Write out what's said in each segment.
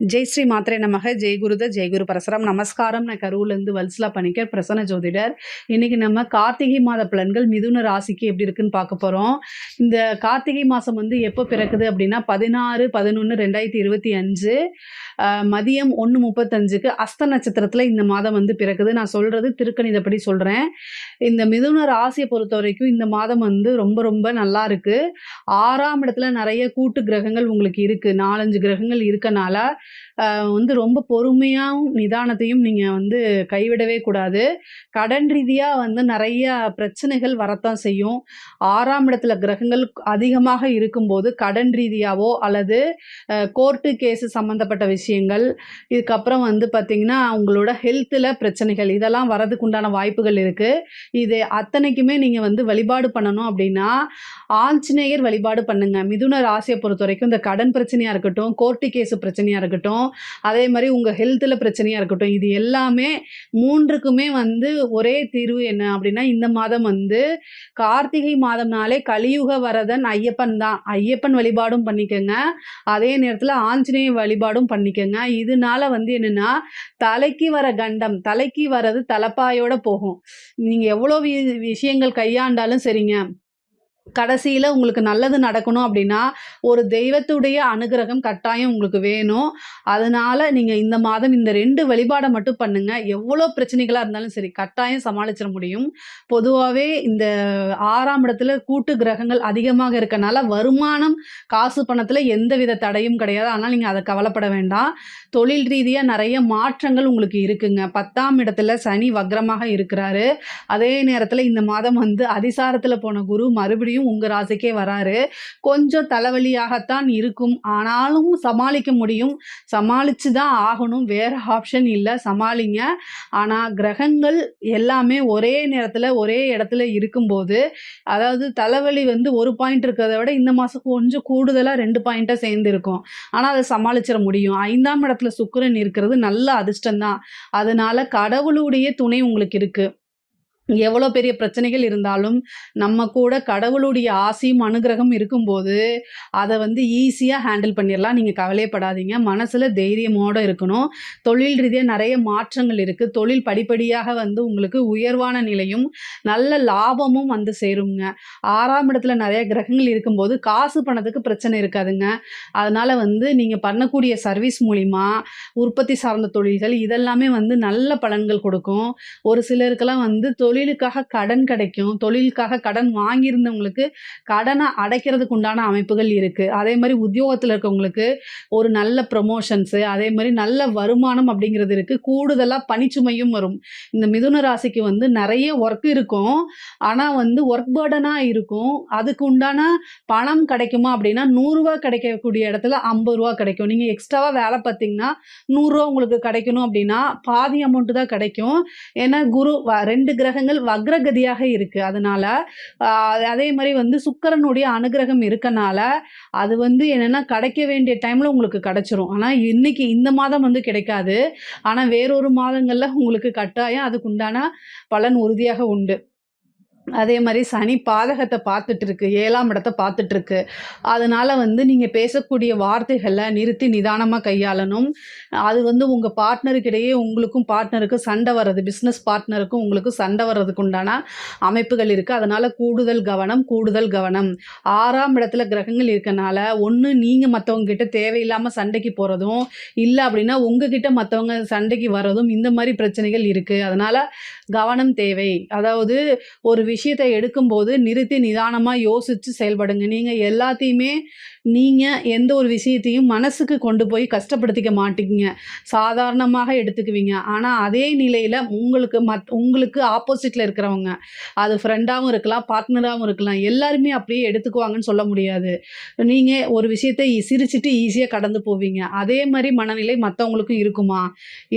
ஜெய் ஸ்ரீ மாத்ரே நமக. ஜெய் குருத ஜெய் குரு பரசரம். நமஸ்காரம். நான் கரூர்லேருந்து வல்சலா பணிக்கர், பிரசன்ன ஜோதிடர். இன்னைக்கு நம்ம கார்த்திகை மாத பலன்கள் மிதுன ராசிக்கு எப்படி இருக்குன்னு பார்க்க போகிறோம். இந்த கார்த்திகை மாதம் வந்து எப்போ பிறக்குது அப்படின்னா 16/11/2025 மதியம் 1:35க்கு அஸ்த நட்சத்திரத்தில் இந்த மாதம் வந்து பிறக்குது. நான் சொல்கிறது திருக்கணிதப்படி சொல்கிறேன். இந்த மிதுன ராசியை பொறுத்த வரைக்கும் இந்த மாதம் வந்து ரொம்ப ரொம்ப நல்லா இருக்குது. 6ஆம் இடத்துல நிறைய கூட்டு கிரகங்கள் உங்களுக்கு இருக்குது. 4-5 கிரகங்கள் இருக்கனால வந்து ரொம்ப பொறுமையாகவும் நிதானத்தையும் நீங்கள் வந்து கைவிடவே கூடாது. கடன் ரீதியாக வந்து நிறைய பிரச்சனைகள் வரத்தான் செய்யும். 6ஆம் இடத்துல கிரகங்கள் அதிகமாக இருக்கும்போது கடன் ரீதியாவோ அல்லது கோர்ட்டு கேஸு சம்மந்தப்பட்ட விஷயங்கள், இதுக்கப்புறம் வந்து பார்த்திங்கன்னா உங்களோட ஹெல்த்தில் பிரச்சனைகள் இதெல்லாம் வரதுக்கு உண்டான வாய்ப்புகள் இருக்குது. இது அத்தனைக்குமே நீங்கள் வந்து வழிபாடு பண்ணணும் அப்படின்னா ஆஞ்சநேயர் வழிபாடு பண்ணுங்க. மிதுன ராசியை பொறுத்த வரைக்கும் இந்த கடன் பிரச்சனையாக இருக்கட்டும், கோர்ட்டு கேஸு பிரச்சனையாக இருக்கட்டும், அதே மாதிரி உங்கள் ஹெல்த்தில் பிரச்சனையாக இருக்கட்டும், இது எல்லாமே 3க்குமே வந்து ஒரே தீர்வு என்ன அப்படின்னா இந்த மாதம் வந்து கார்த்திகை மாதம்னாலே கலியுக வரதன் ஐயப்பன் தான். ஐயப்பன் வழிபாடும் பண்ணிக்கோங்க, அதே நேரத்தில் ஆஞ்சநேய வழிபாடும் பண்ணிக்கோங்க. இதனால வந்து என்னென்னா தலைக்கு வர கண்டம், தலைக்கு வர்றது தலப்பாயோட போகும். நீங்கள் எவ்வளோ விஷயங்கள் கையாண்டாலும் சரிங்க, கடைசியில் உங்களுக்கு நல்லது நடக்கணும் அப்படின்னா ஒரு தெய்வத்துடைய அனுகிரகம் கட்டாயம் உங்களுக்கு வேணும். அதனால் நீங்கள் இந்த மாதம் இந்த 2 வழிபாடை மட்டும் பண்ணுங்கள். எவ்வளோ பிரச்சனைகளாக இருந்தாலும் சரி கட்டாயம் சமாளிச்சிட முடியும். பொதுவாகவே இந்த 6ஆம் இடத்துல கூட்டு கிரகங்கள் அதிகமாக இருக்கனால வருமானம் காசு பணத்தில் எந்தவித தடையும் கிடையாது. ஆனால் நீங்கள் அதை கவலைப்பட வேண்டாம். தொழில் ரீதியாக நிறைய மாற்றங்கள் உங்களுக்கு இருக்குங்க. 10ஆம் இடத்துல சனி வக்ரமாக இருக்கிறாரு. அதே நேரத்தில் இந்த மாதம் வந்து அதிசாரத்தில் போன குரு மறுபடியும் உங்கள் ராசிக்கே வராரு. கொஞ்சம் தலைவலியாகத்தான் இருக்கும், ஆனாலும் சமாளிக்க முடியும். சமாளித்து தான் ஆகணும், வேறு ஆப்ஷன் இல்லை, சமாளிங்க. ஆனால் கிரகங்கள் எல்லாமே ஒரே நேரத்தில் ஒரே இடத்துல இருக்கும்போது, அதாவது தலைவலி வந்து ஒரு பாயிண்ட் இருக்கிறத விட இந்த மாதம் கொஞ்சம் கூடுதலாக 2 பாயிண்ட்டாக சேர்ந்து இருக்கும். ஆனால் அதை சமாளிச்சிட முடியும். 5ஆம் இடத்துல சுக்கிரன் இருக்கிறது நல்ல அதிர்ஷ்டம்தான். அதனால கடவுளுடைய துணை உங்களுக்கு இருக்குது. எவ்வளோ பெரிய பிரச்சனைகள் இருந்தாலும் நம்ம கூட கடவுளுடைய ஆசையும் அனுகிரகம் இருக்கும்போது அதை வந்து ஈஸியாக ஹேண்டில் பண்ணிடலாம். நீங்கள் கவலைப்படாதீங்க, மனசில் தைரியமோடு இருக்கணும். தொழில் ரீதியாக நிறைய மாற்றங்கள் இருக்குது. தொழில் படிப்படியாக வந்து உங்களுக்கு உயர்வான நிலையும் நல்ல லாபமும் வந்து சேருங்க. 6ஆம் இடத்துல நிறைய கிரகங்கள் இருக்கும்போது காசு பணத்துக்கு பிரச்சனை இருக்காதுங்க. அதனால் வந்து நீங்கள் பண்ணக்கூடிய சர்வீஸ் மூலிமா உற்பத்தி சார்ந்த தொழில்கள் இதெல்லாமே வந்து நல்ல பலன்கள் கொடுக்கும். ஒரு சிலருக்கெல்லாம் வந்து தொழிலுக்காக கடன் கிடைக்கும். தொழிலுக்காக கடன் வாங்கியிருந்தவங்களுக்கு கடனை அடைக்கிறதுக்கு உண்டான அமைப்புகள் இருக்குது. அதே மாதிரி உத்தியோகத்தில் இருக்கவங்களுக்கு ஒரு நல்ல ப்ரமோஷன்ஸு, அதே மாதிரி நல்ல வருமானம் அப்படிங்கிறது இருக்குது. கூடுதலாக பணிச்சுமையும் வரும். இந்த மிதுன ராசிக்கு வந்து நிறைய ஒர்க் இருக்கும், ஆனால் வந்து ஒர்க் பேர்டனாக இருக்கும். அதுக்கு உண்டான பணம் கிடைக்குமா அப்படின்னா ரூ. 100 கிடைக்கக்கூடிய இடத்துல ரூ. 50 கிடைக்கும். நீங்கள் எக்ஸ்ட்ராவாக வேலை பார்த்தீங்கன்னா ரூ. 100 உங்களுக்கு கிடைக்கணும் அப்படின்னா பாதி அமௌண்ட்டு தான் கிடைக்கும். ஏன்னா குரு 2 கிரகங்கள் வக்ரகதியாக இருக்குது. அதனால் அதே மாதிரி வந்து சுக்கிரனுடைய அனுகிரகம் இருக்கனால அது வந்து என்னென்னா கிடைக்க வேண்டிய டைமில் உங்களுக்கு கிடைச்சிரும். ஆனால் இன்றைக்கி இந்த மாதம் வந்து கிடைக்காது. ஆனால் வேறொரு மாதங்களில் உங்களுக்கு கட்டாயம் அதுக்கு உண்டான பலன் உறுதியாக உண்டு. அதே மாதிரி சனி பாதகத்தை பார்த்துட்ருக்கு, 7ஆம் இடத்தை பார்த்துட்ருக்கு. அதனால் வந்து நீங்கள் பேசக்கூடிய வார்த்தைகளை நிறுத்தி நிதானமாக கையாளணும். அது வந்து உங்கள் பார்ட்னருக்கிடையே உங்களுக்கும் பார்ட்னருக்கும் சண்டை வர்றது, பிஸ்னஸ் பார்ட்னருக்கும் உங்களுக்கும் சண்டை வர்றதுக்கு உண்டான அமைப்புகள் இருக்குது. அதனால் கூடுதல் கவனம், கூடுதல் கவனம். 6ஆம் இடத்துல கிரகங்கள் இருக்கனால ஒன்று நீங்கள் மற்றவங்ககிட்ட தேவையில்லாமல் சண்டைக்கு போகிறதும், இல்லை அப்படின்னா உங்ககிட்ட மற்றவங்க சண்டைக்கு வர்றதும், இந்த மாதிரி பிரச்சனைகள் இருக்குது. அதனால் கவனம் தேவை. அதாவது ஒரு விஷயத்தை எடுக்கும்போது நிறுத்தி நிதானமாக யோசித்து செயல்படுங்க. நீங்கள் எல்லாத்தையுமே எந்த ஒரு விஷயத்தையும் மனசுக்கு கொண்டு போய் கஷ்டப்படுத்திக்க மாட்டீங்க, சாதாரணமாக எடுத்துக்குவீங்க. ஆனால் அதே நிலையில் உங்களுக்கு ஆப்போசிட்டில் இருக்கிறவங்க, அது ஃப்ரெண்டாகவும் இருக்கலாம், பார்ட்னராகவும் இருக்கலாம், எல்லாருமே அப்படியே எடுத்துக்குவாங்கன்னு சொல்ல முடியாது. நீங்கள் ஒரு விஷயத்தை சிரிச்சுட்டு ஈஸியாக கடந்து போவீங்க. அதே மாதிரி மனநிலை மற்றவங்களுக்கும் இருக்குமா?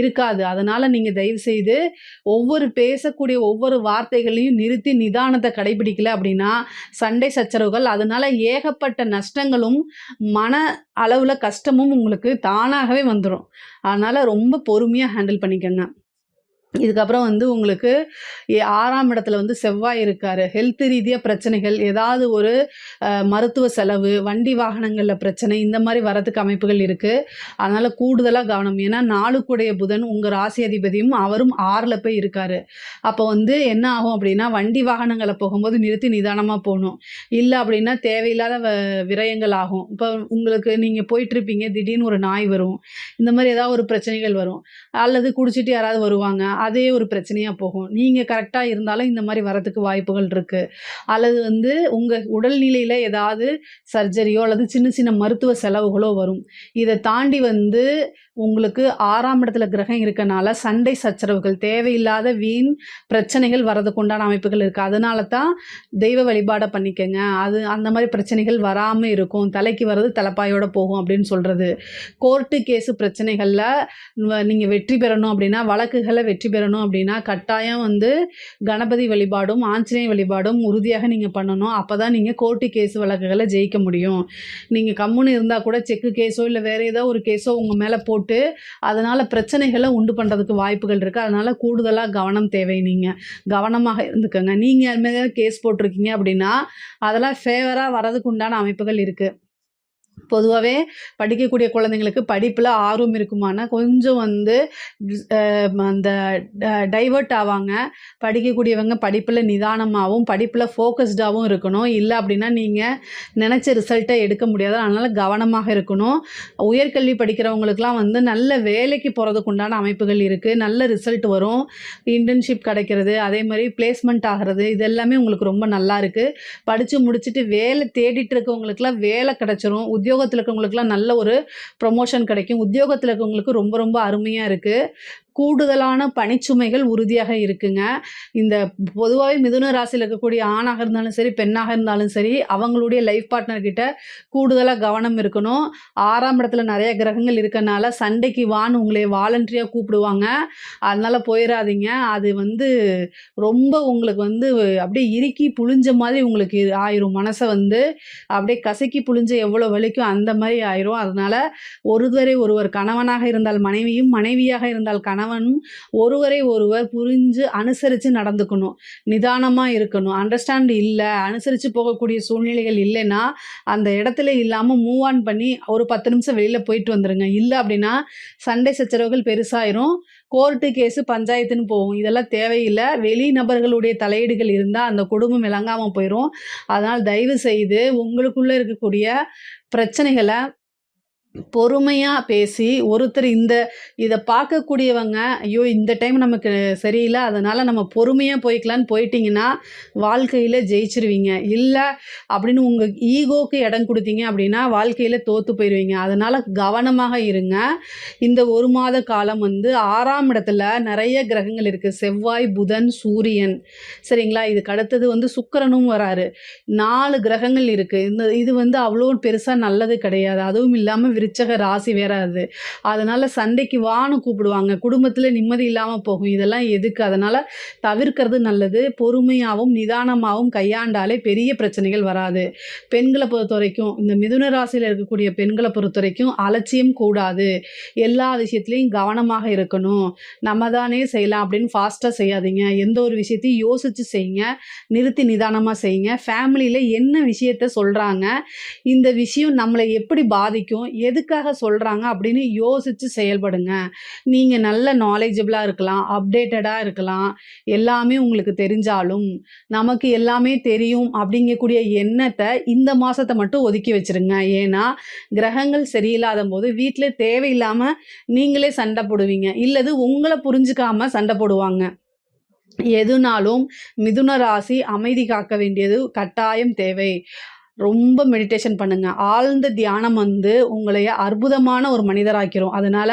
இருக்காது. அதனால் நீங்கள் தயவுசெய்து பேசக்கூடிய ஒவ்வொரு வார்த்தைகளையும் நிறுத்தி நிதானத்தை கடைபிடிக்கல அப்படின்னா சண்டை சச்சரவுகள், அதனால ஏகப்பட்ட நஷ்டங்களும் மன அளவில் கஷ்டமும் உங்களுக்கு தானாகவே வந்துடும். அதனால் ரொம்ப பொறுமையாக ஹேண்டில் பண்ணிக்கங்க. இதுக்கப்புறம் வந்து உங்களுக்கு 6ஆம் இடத்துல வந்து செவ்வாய் இருக்காரு. ஹெல்த் ரீதியா பிரச்சனைகள், ஏதாவது ஒரு மருத்துவ செலவு, வண்டி வாகனங்கள்ல பிரச்சனை, இந்த மாரி வரதுக்கு அமைப்புகள் இருக்கு. அதனால கூடுதலா கவனம். ஏன்னா 4க்குடைய புதன் உங்க ராசி அதிபதியும் அவரும் 6ல போய் இருக்காரு. அப்போ வந்து என்ன ஆகும் அப்படின்னா, வண்டி வாகனங்கள்ல போகும்போது நிறுத்தி நிதானமா போணும். இல்ல அப்படின்னா தேவையில்லாத விரயங்கள் ஆகும். இப்போ உங்களுக்கு நீங்க போயிட்டுருப்பீங்க, திடீர்னு ஒரு நாய் வரும். இந்த மாரி ஏதாவது ஒரு பிரச்சனைகள் வரும். அல்லது குடிச்சிட்டு யாராவது வருவாங்க. அதே ஒரு பிரச்சனையா போகும். நீங்க கரெக்ட்டா இருந்தாலும் இந்த மாரி வரதுக்கு வாய்ப்புகள் இருக்கு. அல்லது வந்து உங்க உடல்நிலையில ஏதாவது சர்ஜரியோ அல்லது சின்ன சின்ன மருத்துவ செலவுகளோ வரும். இத தாண்டி வந்து உங்களுக்கு 6ஆம் இடத்துல கிரகம் இருக்கனால சண்டை சச்சரவுகள், தேவையில்லாத வீண் பிரச்சனைகள் வரதுக்கு உண்டான அமைப்புகள் இருக்கு. அதனால தான் தெய்வ வழிபாட பண்ணிக்கங்க. அது அந்த மாரி பிரச்சனைகள் வராம இருக்கும். தலைக்கு வர்றது தலைப்பாயோட போகும் அப்படின்னு சொல்றது. கோர்ட்டு கேஸு பிரச்சனைகள்ல நீங்க வெற்றி பெறணும் அப்படின்னா, வழக்குகள வெற்றி பெறணும் அப்படின்னா, கட்டாயம் வந்து கணபதி வழிபாடும், ஆஞ்சநேய வழிபாடும் உறுதியாக நீங்க பண்ணணும். அப்பதான் நீங்க கோர்ட்டு கேஸ் வழக்குகள ஜெயிக்க முடியும். நீங்க கம்முனு இருந்தா கூட செக்கு கேஸோ, இல்ல வேற ஏதோ ஒரு கேஸோ உங்க மேல போட்டு, அதனால பிரச்சனைகள உண்டு பண்றதுக்கு வாய்ப்புகள் இருக்கு. அதனால கூடுதலா கவனம் தேவை நீங்க. கவனமாக இருந்துக்கங்க. நீங்க அது மேல கேஸ் போட்டிருக்கீங்க அப்படின்னா, அதெல்லாம் ஃபேவரா வரதுக்கு உண்டான அமைப்புகள் இருக்கு. பொதுவாவே படிக்கக்கூடிய குழந்தைங்களுக்கு படிப்புல ஆர்வம் இருக்குமானா, கொஞ்சம் வந்து அ அந்த டைவர்ட் ஆவாங்க. படிக்கக்கூடியவங்க படிப்புல நிதானமாவும், படிப்புல ஃபோக்கஸ்டாவும் இருக்கணும். இல்ல அப்டின்னா, நீங்க நெனச்ச ரிசல்ட்ட எடுக்க முடியாது. அதனால கவனமாக இருக்கணும். உயர்கல்வி படிக்கிறவங்களுக்குலாம் வந்து நல்ல வேலைக்கு போறதுக்கு உண்டான அமைப்புகள் இருக்கு. நல்ல ரிசல்ட் வரும். இன்டர்ன்ஷிப் கிடைக்கிறது, அதே மாரி பிளேஸ்மெண்ட் ஆகுறது, இது எல்லாமே உங்களுக்கு ரொம்ப நல்லா இருக்கு. படிச்சு முடிச்சுட்டு வேலை தேடிட்டு இருக்கவங்களுக்குலாம் வேலை கிடைச்சிரும். உத்தியோகத்துல இருக்கவங்களுக்குலாம் நல்ல ஒரு ப்ரமோஷன் கிடைக்கும். உத்தியோகத்துல இருக்கவங்களுக்கு ரொம்ப ரொம்ப அருமையா இருக்கு. கூடுதலான பணிச்சுமைகள் உறுதியாக இருக்குங்க. இந்த பொதுவாவே மிதுன ராசியில இருக்கக்கூடிய ஆணாக இருந்தாலும் சரி, பெண்ணாக இருந்தாலும் சரி, அவங்களுடைய லைஃப் பார்ட்னர் கிட்ட கூடுதலா கவனம் இருக்கணும். 6ஆம் இடத்துல நெறைய கிரகங்கள் இருக்கனால, சண்டைக்கு வான்னு உங்கள வாலண்டரியா கூப்பிடுவாங்க. அதனால போயிறாதீங்க. அது வந்து ரொம்ப உங்களுக்கு வந்து அப்படியே இறுக்கி புழிஞ்ச மாதிரி உங்களுக்கு ஆயிரும். மனச வந்து அப்படியே கசக்கி புழிஞ்சா எவ்வளோ வலிக்கும் அந்த மாரி ஆயிரும். அதனால ஒருவரை ஒருவர் கணவனாக இருந்தால் மனைவியும், மனைவியாக இருந்தால் கணவனும் ஒருவரை ஒருவர் புரிஞ்சு அனுசரிச்சு நடந்துக்கணும். நிதானமா இருக்கணும். அண்டர்ஸ்டாண்ட் இல்ல, அனுசரிச்சு போகக்கூடிய சூழ்நிலைகள் இல்லைன்னா, அந்த இடத்துல இல்லாம மூவ் ஆன் பண்ணி ஒரு 10 நிமிஷம் வெளியில போயிட்டு வந்துருங்க. இல்ல அப்படின்னா, சண்டை சச்சரவுகள் பெருசாயிரும். கோர்ட்டு, கேஸு, பஞ்சாயத்துன்னு போகும். இதெல்லாம் தேவையில்ல. வெளி நபர்களுடைய தலையீடுகள் இருந்தா அந்த குடும்பம் விளங்காம போயிரும். அதனால தயவு செய்து உங்களுக்குள்ள இருக்கக்கூடிய பிரச்சனைகள பொறுமையா பேசி, ஒருத்தர் இத பார்க்கக்கூடியவங்க, ஐயோ! இந்த டைம் நமக்கு சரியில்ல. அதனால நம்ம பொறுமையா போய்க்கலான்னு போயிட்டீங்கன்னா, வாழ்க்கையில ஜெயிச்சுருவீங்க. இல்ல அப்படின்னு உங்க ஈகோக்கு இடம் குடுத்தீங்க அப்படின்னா, வாழ்க்கையில தோத்து போயிருவீங்க. அதனால கவனமாக இருங்க. இந்த 1 மாத காலம் வந்து 6ஆம் இடத்துல நெறைய கிரகங்கள் இருக்கு. செவ்வாய், புதன், சூரியன். சரிங்களா? இதுக்கு அடுத்தது வந்து சுக்கிரனும் வராரு. 4 கிரகங்கள் இருக்கு. இது வந்து அவ்வளோ பெருசா நல்லது கிடையாது. அதுவும் இல்லாம விருச்சக ராசி வேற அது. அதனால சண்டைக்கு வான்னு கூப்பிடுவாங்க. குடும்பத்தில நிம்மதி இல்லாம போகும். இதெல்லாம் எதுக்கு? அதனால தவிர்க்கிறது நல்லது. பொறுமையாவும், நிதானமாவும் கையாண்டாலே பெரிய பிரச்சனைகள் வராது. பெண்கள பொறுத்தவரைக்கும், இந்த மிதுன ராசியில இருக்கக்கூடிய பெண்கள பொறுத்தவரைக்கும் அலட்சியம் கூடாது. எல்லா விஷயத்திலயும் கவனமாக இருக்கணும். நம்ம தானே செய்யலாம் அப்படின்னு ஃபாஸ்ட்டா செய்யாதீங்க. எந்த ஒரு விஷயத்தையும் யோசிச்சு செய்யுங்க. நிறுத்தி நிதானமா செய்யுங்க. ஃபேமிலியில என்ன விஷயத்த சொல்றாங்க? இந்த விஷயம் நம்மள எப்படி பாதிக்கும்? எதுக்காக சொல்றாங்க? அப்படின்னு யோசிச்சு செயல்படுங்க. நீங்க நல்ல நாலேட்ஜபிளா இருக்கலாம். அப்டேட்டடா இருக்கலாம். எல்லாமே உங்களுக்கு தெரிஞ்சாலும், நமக்கு எல்லாமே தெரியும் அப்படிங்கக்கூடிய எண்ணத்த இந்த மாசத்த மட்டும் ஒதுக்கி வச்சுருங்க. ஏன்னா, கிரகங்கள் சரியில்லாதம்போது வீட்ல தேவையில்லாம நீங்களே சண்ட போடுவீங்க. இல்லது உங்கள புரிஞ்சுக்காம சண்ட போடுவாங்க. எதுனாலும் மிதுன ராசி அமைதி காக்க வேண்டியது கட்டாயம் தேவை. ரொம்ப மெடிடேஷன் பண்ணுங்க. ஆழ்ந்த தியானம் வந்து உங்களைய அற்புதமான ஒரு மனிதராக்கிரும். அதனால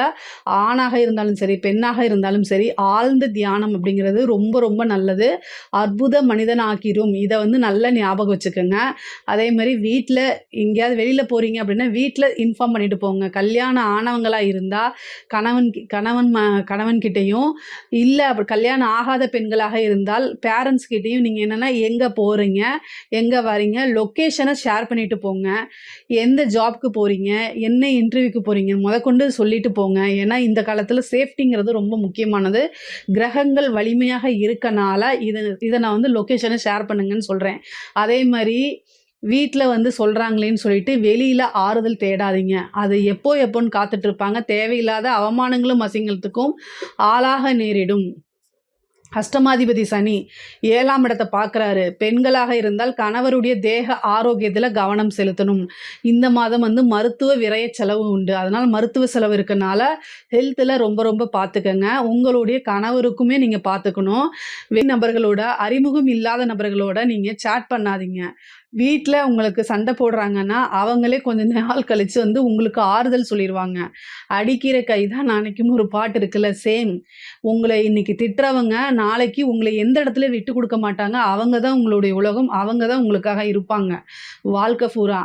ஆணாக இருந்தாலும் சரி, பெண்ணாக இருந்தாலும் சரி, ஆழ்ந்த தியானம் அப்படிங்கிறது ரொம்ப ரொம்ப நல்லது. அற்புத மனிதன் ஆக்கிரும். இத வந்து நல்லா ஞாபகம் வச்சுக்கங்க. அதேமாரி வீட்ல எங்கேயாவது வெளியில போறீங்க அப்படின்னா, வீட்ல இன்ஃபார்ம் பண்ணிட்டு போங்க. கல்யாணம் ஆனவங்களா இருந்தா கணவன்கிட்டயும், இல்ல கல்யாணம் ஆகாத பெண்களாக இருந்தால் பேரண்ட்ஸ் கிட்டயும் நீங்க என்னன்னா, எங்க போறீங்க? எங்க வரீங்க? லொக்கேஷன லொகேஷன ஷேர் பண்ணிட்டு போங்க. எந்த ஜாப்க்கு போறீங்க, என்ன இன்டர்வியூக்கு போறீங்க மொதற்கொண்டு சொல்லிட்டு போங்க. ஏன்னா, இந்த காலத்தில சேஃப்டிங்கிறது ரொம்ப முக்கியமானது. கிரகங்கள் வலிமையாக இருக்கனால, இத நான் வந்து லொகேஷன ஷேர் பண்ணுங்கன்னு சொல்றேன். அதே மாரி வீட்ல வந்து சொல்றாங்களேன்னு சொல்லிட்டு வெளியில ஆறுதல் தேடாதீங்க. அது எப்போன்னு காத்துட்டு இருப்பாங்க. தேவையில்லாத அவமானங்களும், அசிங்கத்துக்கும் ஆளாக நேரிடும். அஷ்டமாதிபதி சனி 7ஆம் இடத்த பார்க்குறாரு. பெண்களாக இருந்தால் கணவருடைய தேக ஆரோக்கியத்தில கவனம் செலுத்தணும். இந்த மாதம் வந்து மருத்துவ விரய செலவு உண்டு. அதனால மருத்துவ செலவு இருக்கனால ஹெல்த்ல ரொம்ப ரொம்ப பார்த்துக்கங்க. உங்களுடைய கணவருக்குமே நீங்க பார்த்துக்கணும். வெளி நபர்களோட, அறிமுகம் இல்லாத நபர்களோட நீங்க சேட் பண்ணாதீங்க. வீட்ல உங்களுக்கு சண்டை போடுறாங்கன்னா, அவங்களே கொஞ்ச நாள் கழிச்சு வந்து உங்களுக்கு ஆறுதல் சொல்லிருவாங்க. "அடிக்கிற கை தான் அணைக்கும்னு" ஒரு பாட்டு இருக்குல்ல, சேம். உங்கள இன்னைக்கு திட்டுறவங்க, நாளைக்கு உங்கள எந்த இடத்துலயும் விட்டு குடுக்க மாட்டாங்க. அவங்க தான் உங்களுடைய உலகம். அவங்க தான் உங்களுக்காக இருப்பாங்க, வாழ்க்கை பூரா.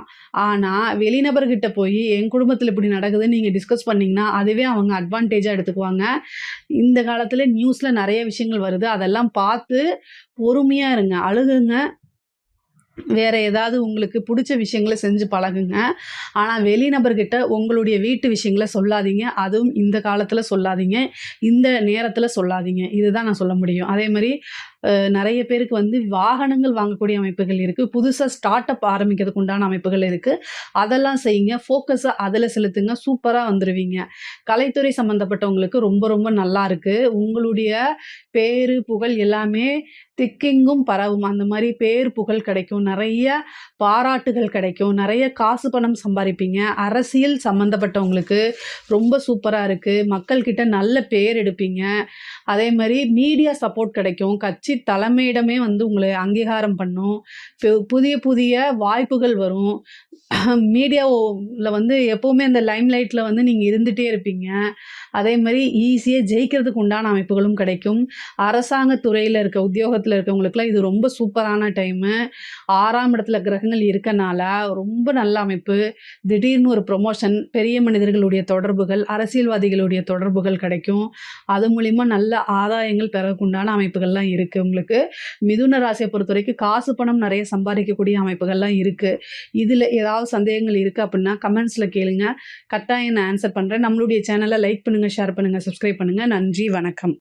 ஆனா, வெளிநபர்கிட்ட போயி, "என் குடும்பத்தில இப்படி நடக்குதுன்னு" நீங்க டிஸ்கஸ் பண்ணீங்கன்னா, அதுவே அவங்க அட்வான்டேஜா எடுத்துக்குவாங்க. இந்த காலத்தில நியூஸ்ல நெறைய விஷயங்கள் வருது. அதெல்லாம் பார்த்து பொறுமையா இருங்க. அழுகுங்க. வேற ஏதாவது உங்களுக்கு புடிச்ச விஷயங்கள செஞ்சு பழகுங்க. ஆனா, வெளிநபர்கிட்ட உங்களுடைய வீட்டு விஷயங்கள சொல்லாதீங்க. அதுவும் இந்த காலத்தில சொல்லாதீங்க. இந்த நேரத்தில சொல்லாதீங்க. இதுதான் நான் சொல்ல முடியும். அதேமாரி நெறைய பேருக்கு வந்து வாகனங்கள் வாங்கக்கூடிய அமைப்புகள் இருக்கு. புதுசா ஸ்டார்ட் அப் ஆரம்பிக்கிறதுக்கு உண்டான அமைப்புகள் இருக்கு. அதெல்லாம் செய்யுங்க. ஃபோக்கஸ அதில செலுத்துங்க. சூப்பரா வந்துருவீங்க. கலைத்துறை சம்மந்தப்பட்டவங்களுக்கு ரொம்ப ரொம்ப நல்லா இருக்கு. உங்களுடைய பேரு, புகழ் எல்லாமே திக்கெங்கும் பரவும். அந்த மாரி பேர், புகழ் கிடைக்கும். நெறைய பாராட்டுகள் கிடைக்கும். நெறைய காசு, பணம் சம்பாரிப்பீங்க. அரசியல் சம்மந்தப்பட்டவங்களுக்கு ரொம்ப சூப்பரா இருக்கு. மக்கள் கிட்ட நல்ல பேர் எடுப்பீங்க. அதே மாரி மீடியா சப்போர்ட் கிடைக்கும். கட்சி தலைமையிடமே வந்து உங்கள அங்கீகாரம் பண்ணும். புதிய புதிய வாய்ப்புகள் வரும். மீடியாவுல வந்து எப்பவுமே அந்த லைம்லைட்ல வந்து நீங்க இருந்துட்டே இருப்பீங்க. அதே மாரி ஈஸியா ஜெயிக்கிறதுக்கு உண்டான அமைப்புகளும் கிடைக்கும். அரசாங்க துறையில இருக்க உத்தியோகத்தில இருக்கவங்களுக்குலாம் இது ரொம்ப சூப்பரான டைமு. 6ஆம் இடத்துல கிரகங்கள் இருக்கனால ரொம்ப நல்ல அமைப்பு. திடீர்னு ஒரு ப்ரமோஷன், பெரிய மனிதர்களுடைய தொடர்புகள், அரசியல்வாதிகளுடைய தொடர்புகள் கிடைக்கும். அது மூலியமா நல்ல ஆதாயங்கள் பெறக்குண்டான அமைப்புகள்லாம் இருக்கு உங்களுக்கு. மிதுன ராசிய பொறுத்தவரைக்கும் காசு, பணம் நெறைய சம்பாதிக்கக்கூடிய அமைப்புகள்லாம் இருக்கு. இதில ஏதாவது சந்தேகங்கள் இருக்கு அப்டின்னா கமெண்ட்ஸ்ல கேளுங்க. கட்டாயம் நான் ஆன்சர் பண்றேன். நம்மளுடைய சேனல லைக் பண்ணுங்க, ஷேர் பண்ணுங்க, சப்ஸ்கிரைப் பண்ணுங்க. நன்றி, வணக்கம்.